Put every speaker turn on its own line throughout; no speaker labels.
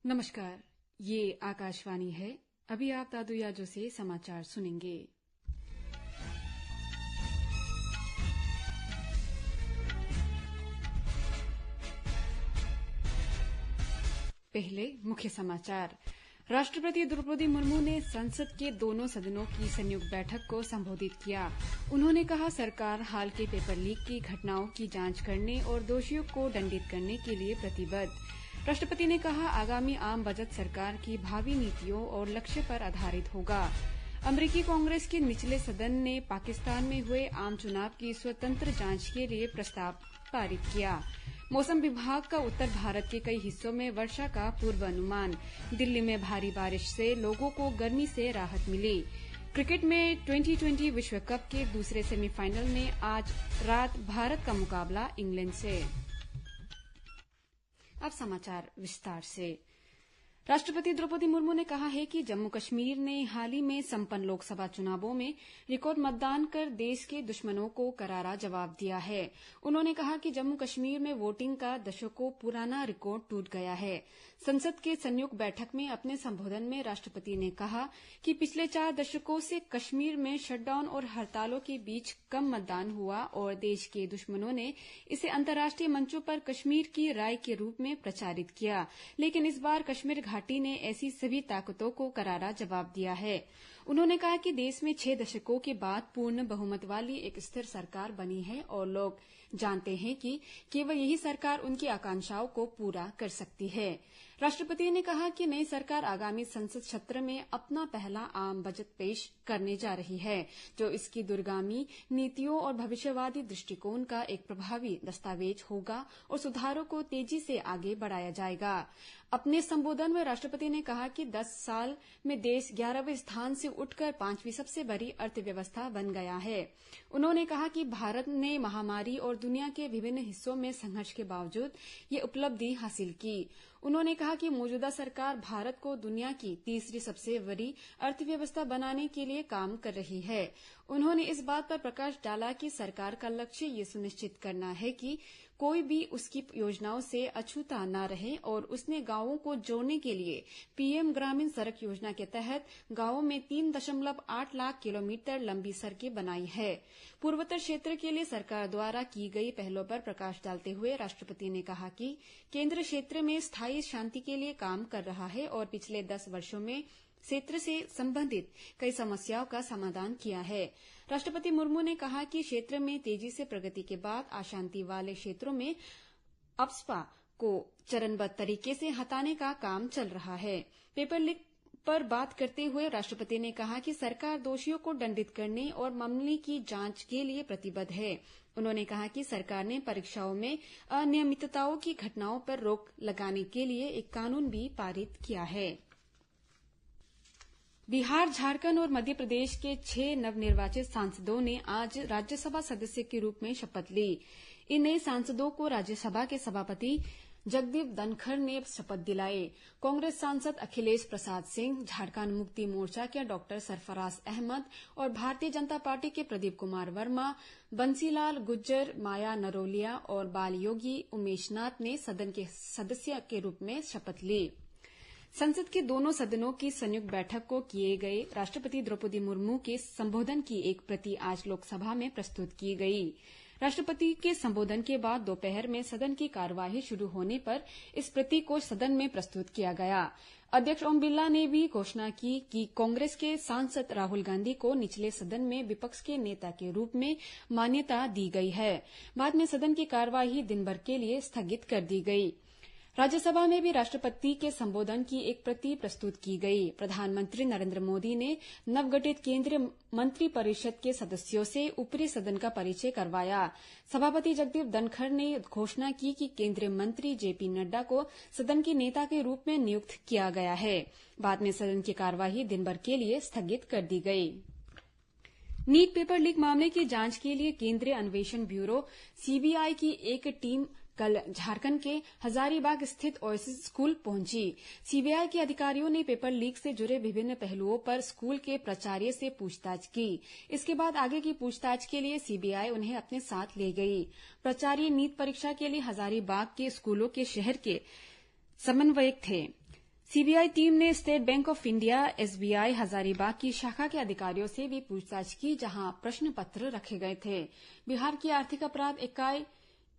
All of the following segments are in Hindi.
नमस्कार, ये आकाशवाणी है। अभी आप दादुयाजो से समाचार सुनेंगे। पहले मुख्य समाचार। राष्ट्रपति द्रौपदी मुर्मू ने संसद के दोनों सदनों की संयुक्त बैठक को संबोधित किया। उन्होंने कहा, सरकार हाल के पेपर लीक की घटनाओं की जांच करने और दोषियों को दंडित करने के लिए प्रतिबद्ध। राष्ट्रपति ने कहा, आगामी आम बजट सरकार की भावी नीतियों और लक्ष्य पर आधारित होगा। अमेरिकी कांग्रेस के निचले सदन ने पाकिस्तान में हुए आम चुनाव की स्वतंत्र जांच के लिए प्रस्ताव पारित किया। मौसम विभाग का उत्तर भारत के कई हिस्सों में वर्षा का पूर्वानुमान। दिल्ली में भारी बारिश से लोगों को गर्मी से राहत मिली। क्रिकेट में 2020 विश्व कप के दूसरे सेमीफाइनल में आज रात भारत का मुकाबला इंग्लैंड से। अब समाचार विस्तार से। राष्ट्रपति द्रौपदी मुर्मू ने कहा है कि जम्मू कश्मीर ने हाल ही में संपन्न लोकसभा चुनावों में रिकॉर्ड मतदान कर देश के दुश्मनों को करारा जवाब दिया है। उन्होंने कहा कि जम्मू कश्मीर में वोटिंग का दशकों पुराना रिकॉर्ड टूट गया है। संसद के संयुक्त बैठक में अपने संबोधन में राष्ट्रपति ने कहा कि पिछले 4 दशकों से कश्मीर में शटडाउन और हड़तालों के बीच कम मतदान हुआ और देश के दुश्मनों ने इसे अंतर्राष्ट्रीय मंचों पर कश्मीर की राय के रूप में प्रचारित किया। लेकिन इस बार कश्मीर घाटी ने ऐसी सभी ताकतों को करारा जवाब दिया है। उन्होंने कहा कि देश में 6 दशकों के बाद पूर्ण बहुमत वाली एक स्थिर सरकार बनी है और लोग जानते हैं कि केवल यही सरकार उनकी आकांक्षाओं को पूरा कर सकती है। राष्ट्रपति ने कहा कि नई सरकार आगामी संसद सत्र में अपना पहला आम बजट पेश करने जा रही है, जो इसकी दूरगामी नीतियों और भविष्यवादी दृष्टिकोण का एक प्रभावी दस्तावेज होगा और सुधारों को तेजी से आगे बढ़ाया जाएगा। अपने संबोधन में राष्ट्रपति ने कहा कि 10 साल में देश 11वें स्थान से उठकर 5वीं सबसे बड़ी अर्थव्यवस्था बन गया है। उन्होंने कहा कि भारत ने महामारी और दुनिया के विभिन्न हिस्सों में संघर्ष के बावजूद ये उपलब्धि हासिल की। उन्होंने कहा कि मौजूदा सरकार भारत को दुनिया की तीसरी सबसे बड़ी अर्थव्यवस्था बनाने के लिए काम कर रही है। उन्होंने इस बात पर प्रकाश डाला कि सरकार का लक्ष्य ये सुनिश्चित करना है कि कोई भी उसकी योजनाओं से अछूता न रहे और उसने गांवों को जोड़ने के लिए पीएम ग्रामीण सड़क योजना के तहत गांवों में 3.8 लाख किलोमीटर लंबी सड़कें बनाई है। पूर्वोत्तर क्षेत्र के लिए सरकार द्वारा की गई पहलों पर प्रकाश डालते हुए राष्ट्रपति ने कहा कि केंद्र क्षेत्र में स्थायी शांति के लिए काम कर रहा है और पिछले 10 वर्षों में क्षेत्र से संबंधित कई समस्याओं का समाधान किया है। राष्ट्रपति मुर्मू ने कहा कि क्षेत्र में तेजी से प्रगति के बाद अशांति वाले क्षेत्रों में अफस्पा को चरणबद्ध तरीके से हटाने का काम चल रहा है। पेपर लीक पर बात करते हुए राष्ट्रपति ने कहा कि सरकार दोषियों को दंडित करने और मामले की जांच के लिए प्रतिबद्ध है। उन्होंने कहा कि सरकार ने परीक्षाओं में अनियमितताओं की घटनाओं पर रोक लगाने के लिए एक कानून भी पारित किया है। बिहार, झारखंड और मध्य प्रदेश के 6 नवनिर्वाचित सांसदों ने आज राज्यसभा सदस्य के रूप में शपथ ली। इन नए सांसदों को राज्यसभा के सभापति जगदीप धनखड़ ने शपथ दिलाए। कांग्रेस सांसद अखिलेश प्रसाद सिंह, झारखंड मुक्ति मोर्चा के डॉक्टर सरफराज अहमद और भारतीय जनता पार्टी के प्रदीप कुमार वर्मा, बंसीलाल गुर्जर, माया नरोलिया और बाल योगी उमेश नाथ ने सदन के सदस्य के रूप में शपथ ली। संसद के दोनों सदनों की संयुक्त बैठक को किए गए राष्ट्रपति द्रौपदी मुर्मू के संबोधन की एक प्रति आज लोकसभा में प्रस्तुत की गई। राष्ट्रपति के संबोधन के बाद दोपहर में सदन की कार्यवाही शुरू होने पर इस प्रति को सदन में प्रस्तुत किया गया। अध्यक्ष ओम बिरला ने भी घोषणा की कि कांग्रेस के सांसद राहुल गांधी को निचले सदन में विपक्ष के नेता के रूप में मान्यता दी गई है। बाद में सदन की कार्यवाही दिन भर के लिए स्थगित कर दी गई। राज्यसभा में भी राष्ट्रपति के संबोधन की एक प्रति प्रस्तुत की गई। प्रधानमंत्री नरेंद्र मोदी ने नवगठित केंद्रीय मंत्रिपरिषद के सदस्यों से ऊपरी सदन का परिचय करवाया। सभापति जगदीप धनखड़ ने घोषणा की कि केंद्रीय मंत्री जेपी नड्डा को सदन के नेता के रूप में नियुक्त किया गया है। बाद में सदन की कार्यवाही दिन भर के लिए स्थगित कर दी गई। नीट पेपर लीक मामले की जांच के लिए केंद्रीय अन्वेषण ब्यूरो सीबीआई की एक टीम कल झारखंड के हजारीबाग स्थित ओएसिस स्कूल पहुंची। सीबीआई के अधिकारियों ने पेपर लीक से जुड़े विभिन्न पहलुओं पर स्कूल के प्राचार्य से पूछताछ की। इसके बाद आगे की पूछताछ के लिए सीबीआई उन्हें अपने साथ ले गई। प्राचार्य नीट परीक्षा के लिए हजारीबाग के स्कूलों के शहर के समन्वयक थे। सीबीआई टीम ने state bank of India SBI Hazaribagh की शाखा के अधिकारियों से भी पूछताछ की, जहां प्रश्न पत्र रखे गए थे। बिहार की आर्थिक अपराध इकाई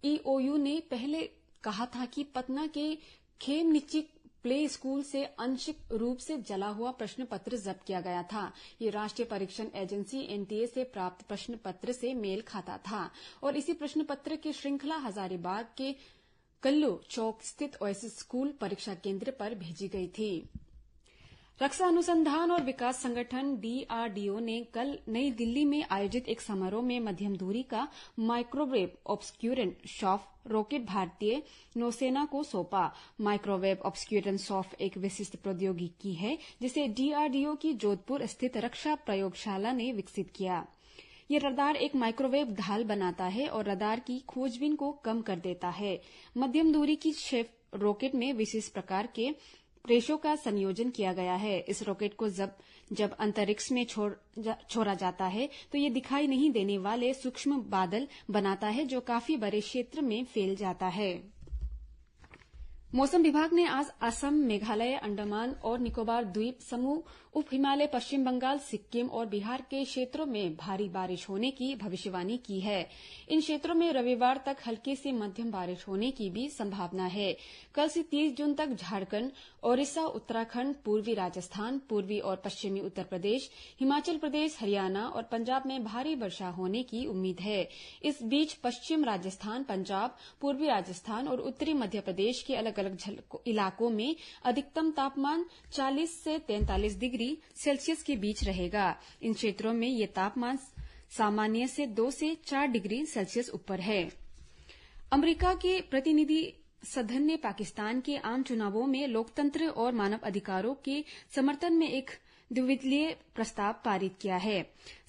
ईओयू ने पहले कहा था कि पटना के खेमनिचिक प्ले स्कूल से आंशिक रूप से जला हुआ प्रश्न पत्र जब्त किया गया था। ये राष्ट्रीय परीक्षण एजेंसी एनटीए से प्राप्त प्रश्न पत्र से मेल खाता था और इसी प्रश्न पत्र की श्रृंखला हजारीबाग के कल्लू चौक स्थित ओएसिस स्कूल परीक्षा केंद्र पर भेजी गई थी। रक्षा अनुसंधान और विकास संगठन डीआरडीओ ने कल नई दिल्ली में आयोजित एक समारोह में मध्यम दूरी का माइक्रोवेव ऑब्सक्यूरेंट सॉफ्ट रॉकेट भारतीय नौसेना को सौंपा। माइक्रोवेव ऑब्सक्यूरेंट सॉफ्ट एक विशिष्ट प्रौद्योगिकी है जिसे डीआरडीओ की जोधपुर स्थित रक्षा प्रयोगशाला ने विकसित किया। ये रडार एक माइक्रोवेव ढाल बनाता है और रडार की खोजबीन को कम कर देता है। मध्यम दूरी की शेफ रॉकेट में विशेष प्रकार के प्रेशों का संयोजन किया गया है। इस रॉकेट को जब अंतरिक्ष में छोड़ा जाता है तो ये दिखाई नहीं देने वाले सूक्ष्म बादल बनाता है जो काफी बड़े क्षेत्र में फैल जाता है। मौसम विभाग ने आज असम, मेघालय, अंडमान और निकोबार द्वीप समूह, उप हिमालय, पश्चिम बंगाल, सिक्किम और बिहार के क्षेत्रों में भारी बारिश होने की भविष्यवाणी की है। इन क्षेत्रों में रविवार तक हल्की से मध्यम बारिश होने की भी संभावना है। कल से 30 जून तक झारखंड, ओडिशा, उत्तराखंड, पूर्वी राजस्थान, पूर्वी और पश्चिमी उत्तर प्रदेश, हिमाचल प्रदेश, हरियाणा और पंजाब में भारी वर्षा होने की उम्मीद है। इस बीच पश्चिम राजस्थान, पंजाब, पूर्वी राजस्थान और उत्तरी मध्य प्रदेश के अलग अलग इलाकों में अधिकतम तापमान 40 से 43 डिग्री सेल्सियस के बीच रहेगा। इन क्षेत्रों में ये तापमान सामान्य से 2 से 4 डिग्री सेल्सियस ऊपर है। अमेरिका के प्रतिनिधि सदन ने पाकिस्तान के आम चुनावों में लोकतंत्र और मानव अधिकारों के समर्थन में एक द्विदलीय प्रस्ताव पारित किया है।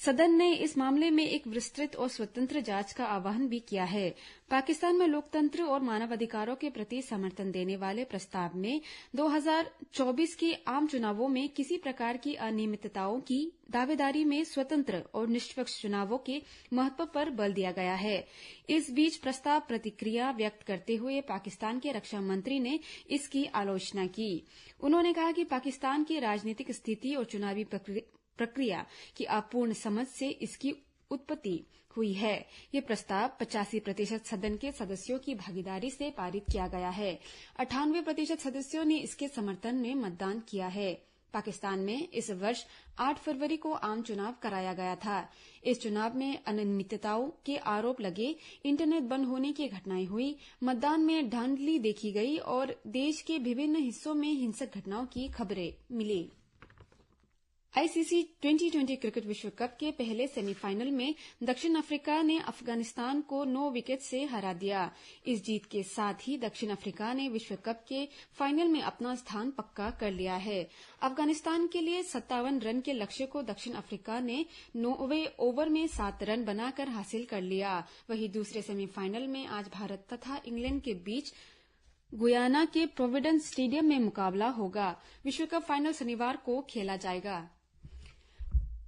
सदन ने इस मामले में एक विस्तृत और स्वतंत्र जांच का आह्वान भी किया है। पाकिस्तान में लोकतंत्र और मानवाधिकारों के प्रति समर्थन देने वाले प्रस्ताव में 2024 के आम चुनावों में किसी प्रकार की अनियमितताओं की दावेदारी में स्वतंत्र और निष्पक्ष चुनावों के महत्व पर बल दिया गया है। इस बीच प्रस्ताव प्रतिक्रिया व्यक्त करते हुए पाकिस्तान के रक्षा मंत्री ने इसकी आलोचना की। उन्होंने कहा कि पाकिस्तान की राजनीतिक स्थिति और चुनावी प्रक्रिया की अपूर्ण समझ से इसकी उत्पत्ति हुई है। ये प्रस्ताव 85% सदन के सदस्यों की भागीदारी से पारित किया गया है। 98% सदस्यों ने इसके समर्थन में मतदान किया है। पाकिस्तान में इस वर्ष 8 फरवरी को आम चुनाव कराया गया था। इस चुनाव में अनियमितताओं के आरोप लगे, इंटरनेट बंद होने की घटनाएं हुई, मतदान में धांधली देखी गई और देश के विभिन्न हिस्सों में हिंसक घटनाओं की खबरें मिली। आईसीसी 2020 क्रिकेट विश्व कप के पहले सेमीफाइनल में दक्षिण अफ्रीका ने अफगानिस्तान को 9 विकेट से हरा दिया। इस जीत के साथ ही दक्षिण अफ्रीका ने विश्व कप के फाइनल में अपना स्थान पक्का कर लिया है। अफगानिस्तान के लिए 57 रन के लक्ष्य को दक्षिण अफ्रीका ने 9वें ओवर में 7 रन बनाकर हासिल कर लिया। वहीं दूसरे सेमीफाइनल में आज भारत तथा इंग्लैंड के बीच गुयाना के प्रोविडेंस स्टेडियम में मुकाबला होगा। विश्व कप फाइनल शनिवार को खेला जाएगा।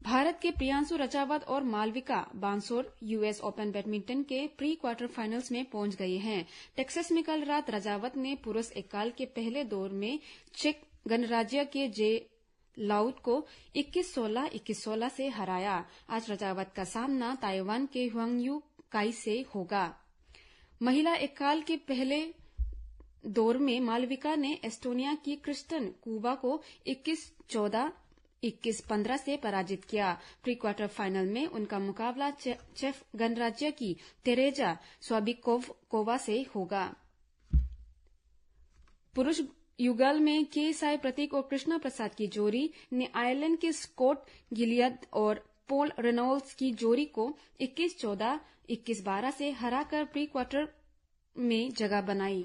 भारत के प्रियांशु रजावत और मालविका बांसोर यूएस ओपन बैडमिंटन के प्री क्वार्टर फाइनल्स में पहुंच गए हैं। टेक्सास में कल रात रजावत ने पुरुष एकल के पहले दौर में चेक गणराज्य के जे लाउट को 21-16, 21-16 से हराया। आज रजावत का सामना ताइवान के हुआंगयू काई से होगा। महिला एकल के पहले दौर में मालविका ने एस्टोनिया की क्रिस्टन कुबा को 21-14, 21-15 से पराजित किया। प्री क्वार्टर फाइनल में उनका मुकाबला चेक गणराज्य की तेरेजा स्वाबिकोवा से होगा। पुरुष युगल में के साई प्रतीक और कृष्णा प्रसाद की जोड़ी ने आयरलैंड के स्कॉट गिलियड और पॉल रेनॉल्ड्स की जोड़ी को 21-14, 21-12 से हराकर प्री क्वार्टर में जगह बनाई।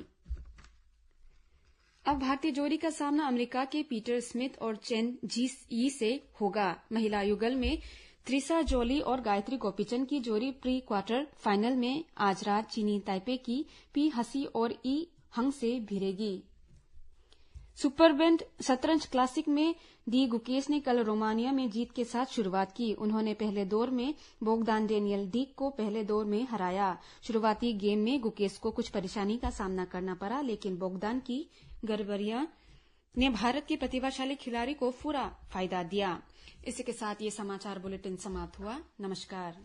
अब भारतीय जोड़ी का सामना अमेरिका के पीटर स्मिथ और चेन जी यी से होगा। महिला युगल में त्रिशा जोली और गायत्री गोपीचंद की जोड़ी प्री क्वार्टर फाइनल में आज रात चीनी ताइपे की पी हसी और ई हंग से भिड़ेगी। सुपरबेंट शतरंज क्लासिक में डी गुकेश ने कल रोमानिया में जीत के साथ शुरुआत की। उन्होंने पहले दौर में बोगदान डेनियल डीक को पहले दौर में हराया। शुरुआती गेम में गुकेश को कुछ परेशानी का सामना करना पड़ा, लेकिन बोगदान की गड़बड़ियां ने भारत के प्रतिभाशाली खिलाड़ी को पूरा फायदा दिया। इसी के साथ ये समाचार बुलेटिन समाप्त हुआ। नमस्कार।